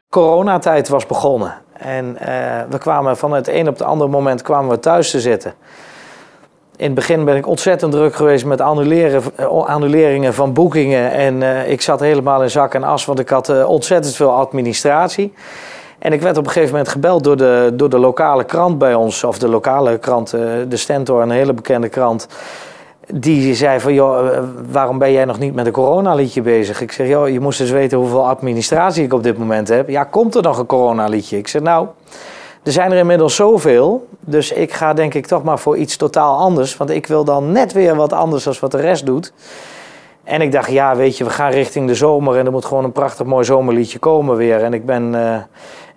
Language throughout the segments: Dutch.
Coronatijd was begonnen en we kwamen van het een op het andere moment kwamen we thuis te zitten. In het begin ben ik ontzettend druk geweest met annuleringen van boekingen en ik zat helemaal in zak en as, want ik had ontzettend veel administratie. En ik werd op een gegeven moment gebeld door de lokale krant bij ons, of de lokale krant, de Stentor, een hele bekende krant. Die zei van, joh, waarom ben jij nog niet met een coronaliedje bezig? Ik zeg, joh, je moest eens weten hoeveel administratie ik op dit moment heb. Ja, komt er nog een coronaliedje? Ik zeg, nou, er zijn er inmiddels zoveel. Dus ik ga denk ik toch maar voor iets totaal anders. Want ik wil dan net weer wat anders dan wat de rest doet. En ik dacht, ja, weet je, we gaan richting de zomer en er moet gewoon een prachtig mooi zomerliedje komen weer. En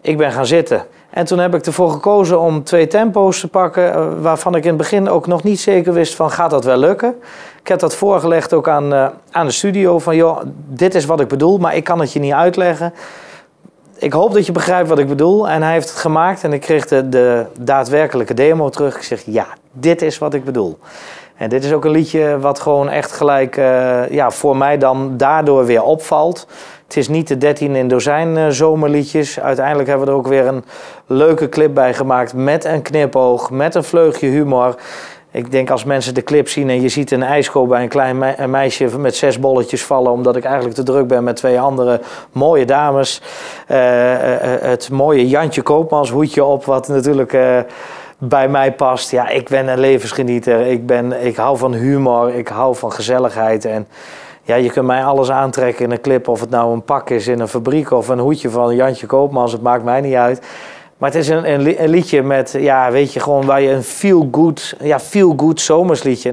ik ben gaan zitten. En toen heb ik ervoor gekozen om 2 tempo's te pakken, waarvan ik in het begin ook nog niet zeker wist van, gaat dat wel lukken? Ik heb dat voorgelegd ook aan de studio van, joh, dit is wat ik bedoel, maar ik kan het je niet uitleggen. Ik hoop dat je begrijpt wat ik bedoel. En hij heeft het gemaakt en ik kreeg de daadwerkelijke demo terug. Ik zeg, ja, dit is wat ik bedoel. En dit is ook een liedje wat gewoon echt gelijk voor mij dan daardoor weer opvalt. Het is niet de 13 in dozijn zomerliedjes. Uiteindelijk hebben we er ook weer een leuke clip bij gemaakt met een knipoog, met een vleugje humor. Ik denk als mensen de clip zien en je ziet een ijsschoof bij een klein meisje met 6 bolletjes vallen, omdat ik eigenlijk te druk ben met 2 andere mooie dames. Het mooie Jantje Koopmans hoedje op, wat natuurlijk bij mij past. Ja, ik ben een levensgenieter. Ik hou van humor, ik hou van gezelligheid. En ja, je kunt mij alles aantrekken in een clip. Of het nou een pak is in een fabriek of een hoedje van Jantje Koopmans. Het maakt mij niet uit. Maar het is een liedje met, ja, weet je, gewoon waar je een feel good zomersliedje.